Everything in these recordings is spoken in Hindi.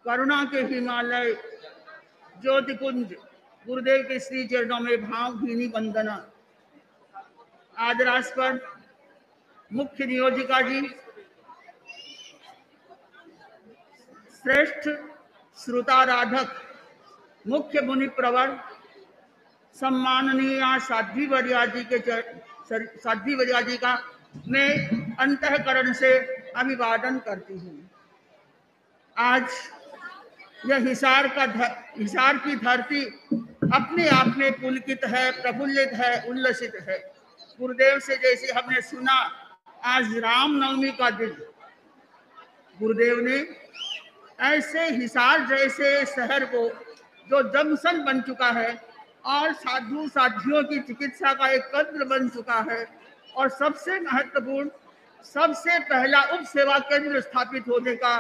करुणा के हिमालय ज्योतिपुंज गुरुदेव के श्री चरणों में भावभीनी वंदना। आदरास्पद मुख्य नियोजिका जी, श्रेष्ठ श्रुताराधक मुख्य मुनि प्रवर, सम्माननीय साध्वी वर्या जी का मैं अंतःकरण से अभिवादन करती हूँ। आज यह हिसार की धरती अपने आप में पुलकित है, प्रफुल्लित है, उल्लसित है। गुरुदेव से जैसे हमने सुना, आज रामनवमी का दिन गुरुदेव ने ऐसे हिसार जैसे शहर को, जो जंक्शन बन चुका है और साधु साधियों की चिकित्सा का एक केंद्र बन चुका है, और सबसे महत्वपूर्ण, सबसे पहला उप सेवा केंद्र स्थापित होने का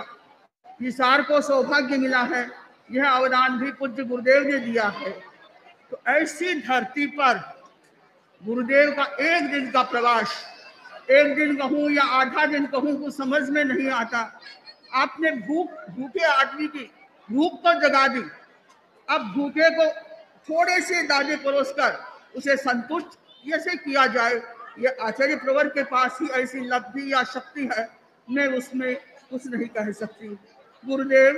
हिसार को सौभाग्य मिला है। यह अवदान भी पूज्य गुरुदेव ने दिया है। तो ऐसी धरती पर गुरुदेव का एक दिन का प्रवास, एक दिन कहूँ या आधा दिन कहूँ, कुछ समझ में नहीं आता। आपने भूखे आदमी की भूख तो जगा दी, अब भूखे को थोड़े से दाने परोसकर उसे संतुष्ट कैसे किया जाए, ये आचार्य प्रवर के पास ही ऐसी लब्धि या शक्ति है, मैं उसमें कुछ नहीं कह सकती। गुरुदेव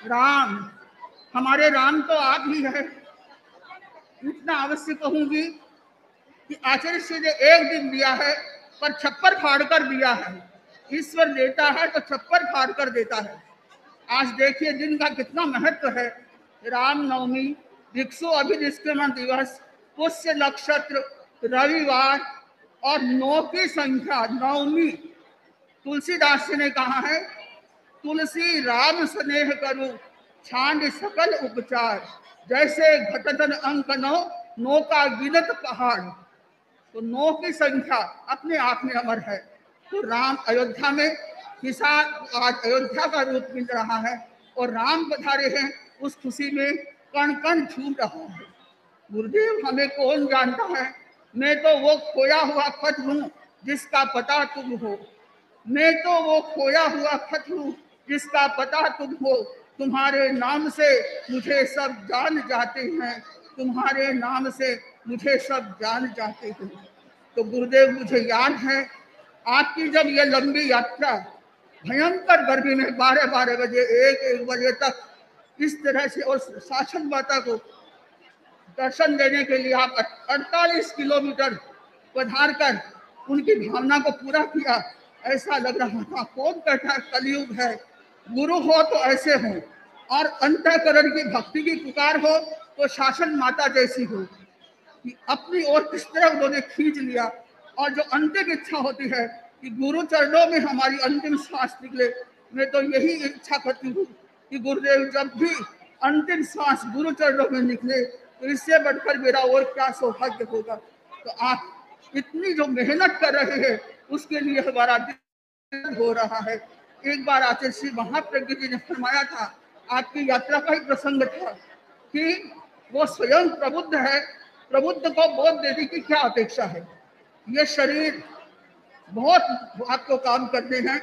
राम, हमारे राम तो आप ही है। इतना अवश्य कहूंगी कि आचार्य श्री ने एक दिन दिया है, पर छप्पर फाड़ कर दिया है। ईश्वर देता है तो छप्पर फाड़ कर देता है। आज देखिए दिन का कितना महत्व है। रामनवमी, भिक्षु अभिनिष्क्रमण दिवस, पुष्य नक्षत्र, रविवार और 9 की संख्या, नवमी। तुलसीदास जी ने कहा है, तुलसी राम स्नेह करूं छांड सकल उपचार, जैसे घटतन अंक 9 का गिनत पहाड़। तो 9 की संख्या अपने आप में अमर है। तो राम अयोध्या में, हिसार आज अयोध्या का रूप मिल रहा है और राम पधारे हैं, उस खुशी में कण कण झूम रहा है। गुरुदेव हमें कौन जानता है, मैं तो वो खोया हुआ खत हूँ जिसका पता तुम हो। मैं तो वो खोया हुआ खत हूँ जिसका पता तुम हो। तुम्हारे नाम से मुझे सब जान जाते हैं, तुम्हारे नाम से मुझे सब जान जाते हैं। तो गुरुदेव मुझे याद है आपकी जब ये लंबी यात्रा भयंकर गर्मी में 12-12 बजे 1-1 बजे तक इस तरह से, और शासन माता को दर्शन देने के लिए आप 48 किलोमीटर पधार कर उनकी भावना को पूरा किया, ऐसा लग रहा था कौन कहता है कलयुग है। गुरु हो तो ऐसे हो, और अंतःकरण की भक्ति की पुकार हो तो शासन माता जैसी हो कि अपनी ओर किस तरह उन्होंने खींच लिया। और जो अंतिम इच्छा होती है कि गुरु चरणों में हमारी अंतिम सांस निकले, मैं तो यही इच्छा करती हूँ कि गुरुदेव जब भी अंतिम सांस गुरु चरणों में निकले, तो इससे बढ़कर मेरा और क्या सौभाग्य होगा। तो आप इतनी जो मेहनत कर रहे हैं उसके लिए हमारा दिल हो रहा है। एक बार आचार्य श्री महाप्रज्ञ जी ने फरमाया था, आपकी यात्रा का ही प्रसंग था कि वो स्वयं प्रबुद्ध है, प्रबुद्ध को बोध देने की क्या अपेक्षा है। ये शरीर बहुत आपको काम करते हैं,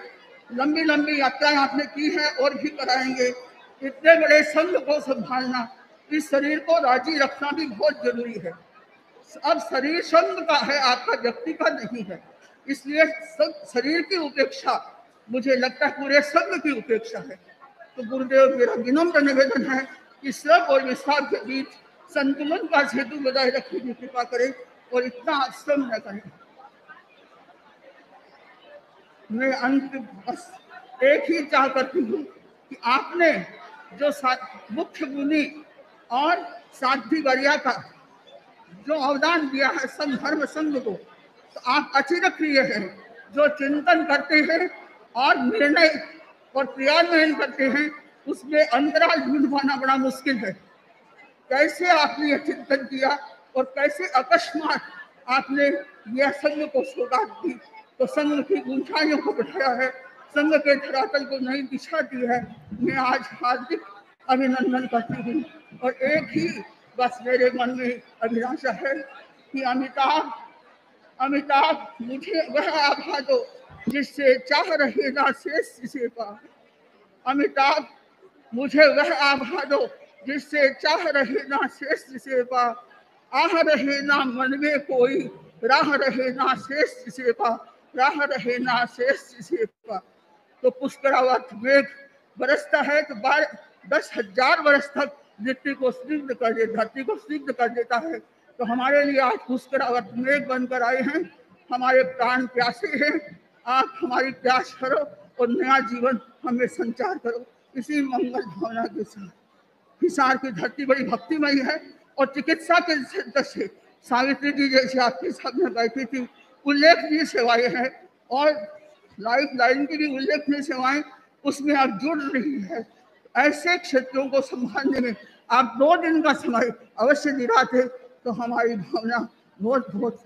लंबी लंबी यात्राएं आपने की है और भी कराएंगे। इतने बड़े संघ को संभालना, इस शरीर को राजी रखना भी बहुत जरूरी है। अब शरीर संघ का है, आपका व्यक्ति का नहीं है, इसलिए शरीर की उपेक्षा मुझे लगता है पूरे संघ की उपेक्षा है। तो गुरुदेव मेरा विनम्र निवेदन है कि श्रम और विस्तार के बीच संतुलन का सेतु बनाए रखने की कृपा करें और इतना श्रम न करें। मैं अंत बस एक ही चाह करती हूँ कि आपने जो मुख्य मुनि और साध्वी वर्या का जो अवदान दिया है संघ धर्म संघ को, तो आप अचिरक लिए हैं, जो चिंतन करते हैं और निर्णय और क्रियान्वयन करते हैं, उसमें अंतराल ढूंढ पाना बड़ा मुश्किल है। कैसे आपने यह चिंतन किया और कैसे अकस्मात आपने यह संघ को सौगात दी, तो संघ की ऊंचाइयों को बढ़ाया है, संघ के धरातल को नई दिशा दी है। मैं आज हार्दिक अभिनंदन करती हूँ और एक ही बस मेरे मन में अभिलाषा है कि अमिताभ मुझे वह आभा दो जिससे चाह रहे ना शेष से पा। अमिताभ मुझे वह आभा दो जिससे चाह रहे ना श्रेष्ठ सेवा, आह रहे ना मन में कोई, राह रहे ना श्रेष्ठ सेवा, राह रहे ना श्रेष्ठ सेवा। तो पुष्करावत मेघ बरसता है तो 10,000 वर्ष तक धरती को स्निग्ध कर दे, धरती को स्निग्ध कर देता है। तो हमारे लिए आज पुष्करावत मेघ बनकर आए हैं, हमारे प्राण प्यासे हैं, आप हमारी प्यास करो और नया जीवन हमें संचार करो। इसी मंगल भावना के साथ हिसार की धरती बड़ी भक्तिमयी है और चिकित्सा के क्षेत्र से सावित्री जी जैसे आपके सामने बैठी थी, उल्लेखनीय सेवाएं हैं और लाइफ लाइन की भी उल्लेखनीय सेवाएं उसमें आप जुड़ रही है। ऐसे क्षेत्रों को संभालने में आप 2 दिन का समय अवश्य दिलाते तो हमारी भावना बहुत बहुत